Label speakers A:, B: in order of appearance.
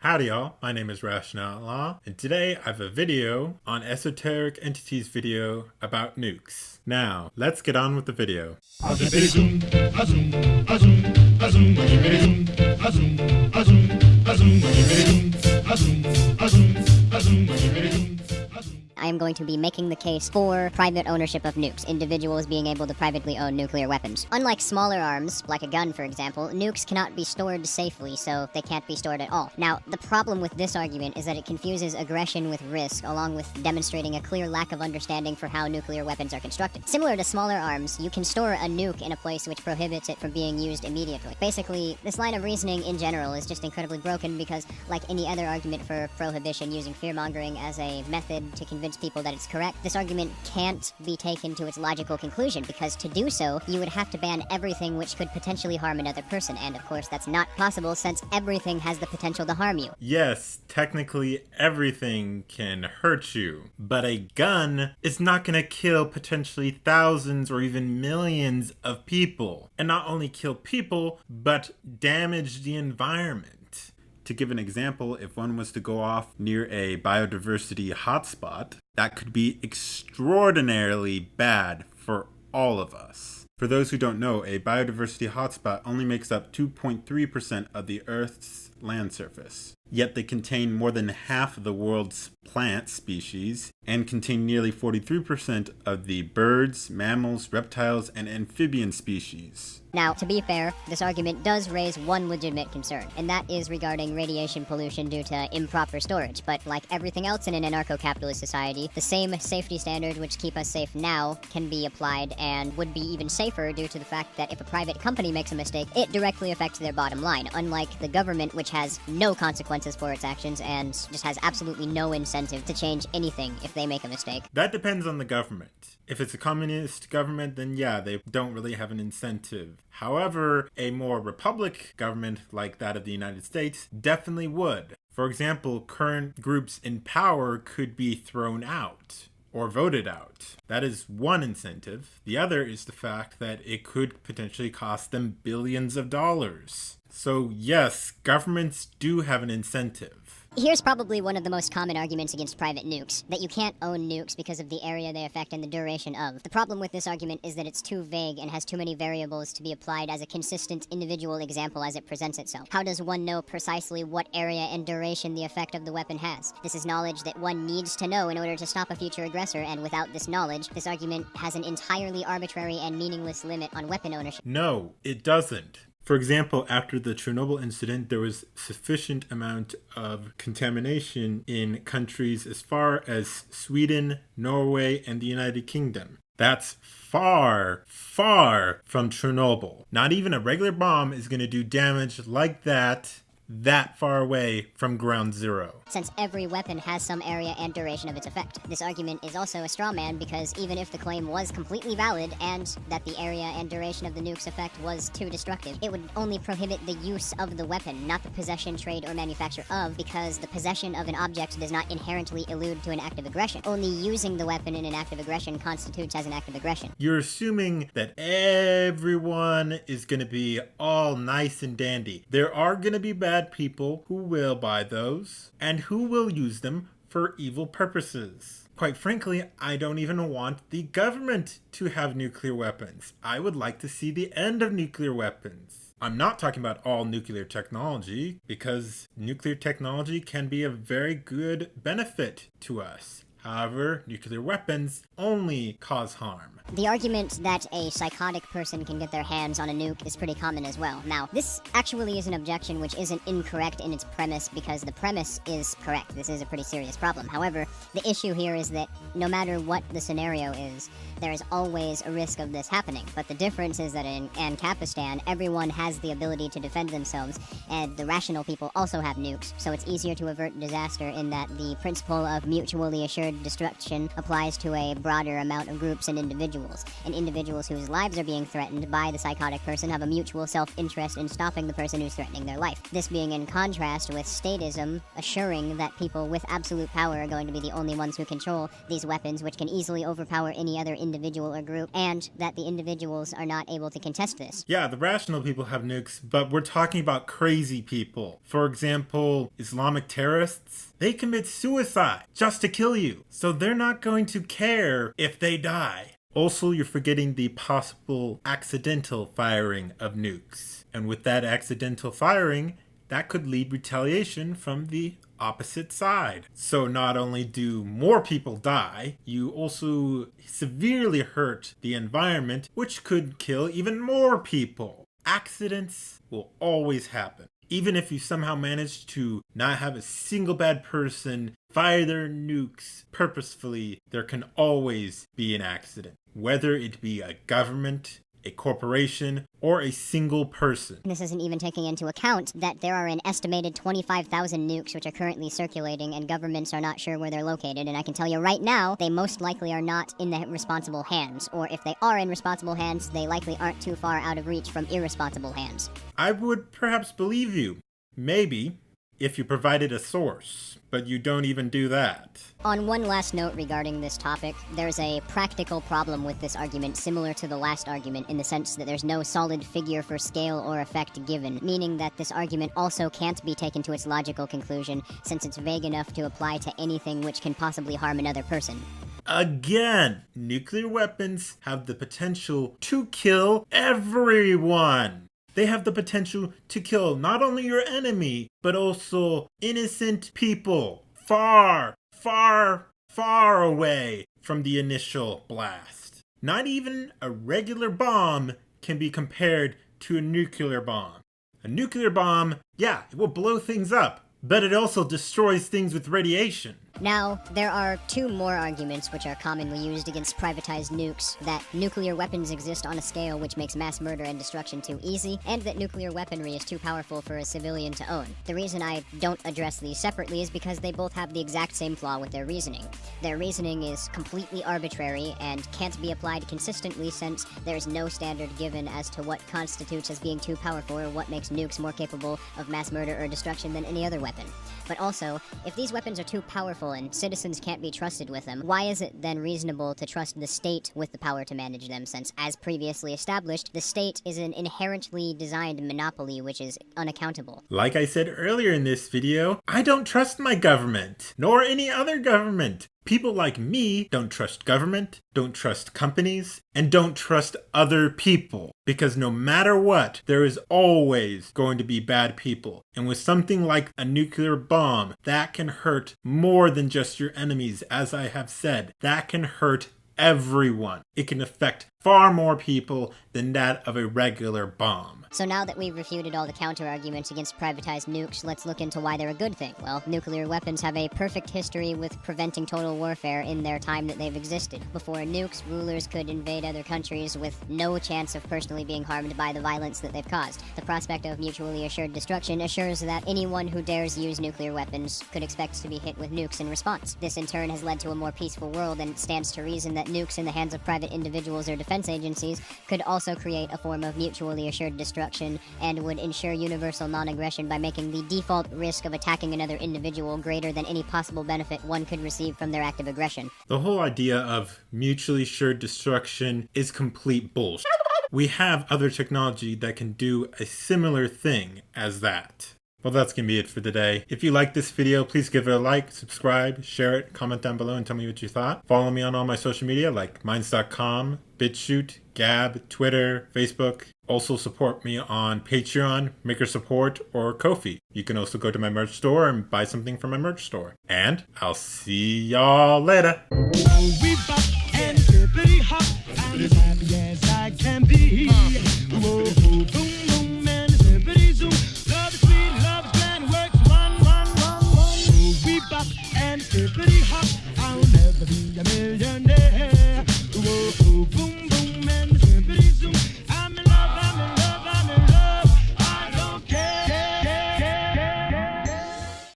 A: Howdy y'all, my name is Outlaw, and today I have a video on Esoteric Entities video about nukes. Now, let's get on with the video.
B: I am going to be making the case for private ownership of nukes, individuals being able to privately own nuclear weapons. Unlike smaller arms, like a gun for example, nukes cannot be stored safely, so they can't be stored at all. Now, the problem with this argument is that it confuses aggression with risk, along with demonstrating a clear lack of understanding for how nuclear weapons are constructed. Similar to smaller arms, you can store a nuke in a place which prohibits it from being used immediately. Basically, this line of reasoning in general is just incredibly broken because, like any other argument for prohibition using fear-mongering as a method to convince people that it's correct, this argument can't be taken to its logical conclusion, because to do so, you would have to ban everything which could potentially harm another person, and of course that's not possible since everything has the potential to harm you.
A: Yes, technically everything can hurt you, but a gun is not gonna kill potentially thousands or even millions of people. And not only kill people, but damage the environment. To give an example, if one was to go off near a biodiversity hotspot, that could be extraordinarily bad for all of us. For those who don't know, a biodiversity hotspot only makes up 2.3% of the Earth's land surface. Yet they contain more than half of the world's plant species and contain nearly 43% of the birds, mammals, reptiles, and amphibian species.
B: Now, to be fair, this argument does raise one legitimate concern, and that is regarding radiation pollution due to improper storage. But like everything else in an anarcho-capitalist society, the same safety standards which keep us safe now can be applied and would be even safer due to the fact that if a private company makes a mistake, it directly affects their bottom line, unlike the government, which has no consequences for its actions and just has absolutely no incentive to change anything if they make a mistake.
A: That depends on the government. If it's a communist government, then yeah, they don't really have an incentive. However, a more republic government like that of the United States definitely would. For example, current groups in power could be thrown out or voted out. That is one incentive. The other is the fact that it could potentially cost them billions of dollars. So yes, governments do have an incentive.
B: Here's probably one of the most common arguments against private nukes, that you can't own nukes because of the area they affect and the duration of. The problem with this argument is that it's too vague and has too many variables to be applied as a consistent individual example as it presents itself. How does one know precisely what area and duration the effect of the weapon has? This is knowledge that one needs to know in order to stop a future aggressor, and without this knowledge, this argument has an entirely arbitrary and meaningless limit on weapon ownership.
A: No, it doesn't. For example, after the Chernobyl incident, there was sufficient amount of contamination in countries as far as Sweden, Norway, and the United Kingdom. That's far, far from Chernobyl. Not even a regular bomb is going to do damage like that far away from ground zero.
B: Since every weapon has some area and duration of its effect. This argument is also a straw man because even if the claim was completely valid and that the area and duration of the nuke's effect was too destructive, it would only prohibit the use of the weapon, not the possession, trade, or manufacture of, because the possession of an object does not inherently allude to an act of aggression. Only using the weapon in an act of aggression constitutes as an act of aggression.
A: You're assuming that everyone is going to be all nice and dandy. There are going to be bad people who will buy those and who will use them for evil purposes. Quite frankly, I don't even want the government to have nuclear weapons. I would like to see the end of nuclear weapons. I'm not talking about all nuclear technology, because nuclear technology can be a very good benefit to us. However, nuclear weapons only cause harm.
B: The argument that a psychotic person can get their hands on a nuke is pretty common as well. Now, this actually is an objection which isn't incorrect in its premise because the premise is correct. This is a pretty serious problem. However, the issue here is that no matter what the scenario is, there is always a risk of this happening. But the difference is that in Ancapistan, everyone has the ability to defend themselves, and the rational people also have nukes, so it's easier to avert disaster in that the principle of mutually assured assured destruction applies to a broader amount of groups and individuals whose lives are being threatened by the psychotic person have a mutual self-interest in stopping the person who's threatening their life. This being in contrast with statism, assuring that people with absolute power are going to be the only ones who control these weapons, which can easily overpower any other individual or group, and that the individuals are not able to contest this.
A: Yeah, the rational people have nukes, but we're talking about crazy people. For example, Islamic terrorists. They commit suicide just to kill you, so they're not going to care if they die. Also, you're forgetting the possible accidental firing of nukes. And with that accidental firing, that could lead retaliation from the opposite side. So not only do more people die, you also severely hurt the environment, which could kill even more people. Accidents will always happen. Even if you somehow manage to not have a single bad person fire their nukes purposefully, there can always be an accident. Whether it be a government, a corporation, or a single person.
B: This isn't even taking into account that there are an estimated 25,000 nukes which are currently circulating and governments are not sure where they're located, and I can tell you right now, they most likely are not in the responsible hands, or if they are in responsible hands, they likely aren't too far out of reach from irresponsible hands.
A: I would perhaps believe you. Maybe. If you provided a source, but you don't even do that.
B: On one last note regarding this topic, there's a practical problem with this argument similar to the last argument in the sense that there's no solid figure for scale or effect given, meaning that this argument also can't be taken to its logical conclusion since it's vague enough to apply to anything which can possibly harm another person.
A: Again, nuclear weapons have the potential to kill everyone. They have the potential to kill not only your enemy, but also innocent people far, far, far away from the initial blast. Not even a regular bomb can be compared to a nuclear bomb. A nuclear bomb, yeah, it will blow things up, but it also destroys things with radiation.
B: Now, there are two more arguments which are commonly used against privatized nukes, that nuclear weapons exist on a scale which makes mass murder and destruction too easy, and that nuclear weaponry is too powerful for a civilian to own. The reason I don't address these separately is because they both have the exact same flaw with their reasoning. Their reasoning is completely arbitrary and can't be applied consistently since there is no standard given as to what constitutes as being too powerful or what makes nukes more capable of mass murder or destruction than any other weapon. But also, if these weapons are too powerful and citizens can't be trusted with them, why is it then reasonable to trust the state with the power to manage them, since, as previously established, the state is an inherently designed monopoly which is unaccountable?
A: Like I said earlier in this video, I don't trust my government, nor any other government. People like me don't trust government, don't trust companies, and don't trust other people. Because no matter what, there is always going to be bad people. And with something like a nuclear bomb, that can hurt more than just your enemies, as I have said. That can hurt everyone. It can affect far more people than that of a regular bomb.
B: So now that we've refuted all the counter-arguments against privatized nukes, let's look into why they're a good thing. Well, nuclear weapons have a perfect history with preventing total warfare in their time that they've existed. Before nukes, rulers could invade other countries with no chance of personally being harmed by the violence that they've caused. The prospect of mutually assured destruction assures that anyone who dares use nuclear weapons could expect to be hit with nukes in response. This in turn has led to a more peaceful world, and it stands to reason that nukes in the hands of private individuals or defense agencies could also create a form of mutually assured destruction and would ensure universal non-aggression by making the default risk of attacking another individual greater than any possible benefit one could receive from their act of aggression.
A: The whole idea of mutually assured destruction is complete bullshit. We have other technology that can do a similar thing as that. Well, that's going to be it for today. If you like this video, please give it a like, subscribe, share it, comment down below and tell me what you thought. Follow me on all my social media like minds.com, BitChute, Gab, Twitter, Facebook. Also support me on Patreon, Maker Support, or Ko-fi. You can also go to my merch store and buy something from my merch store. And I'll see y'all later.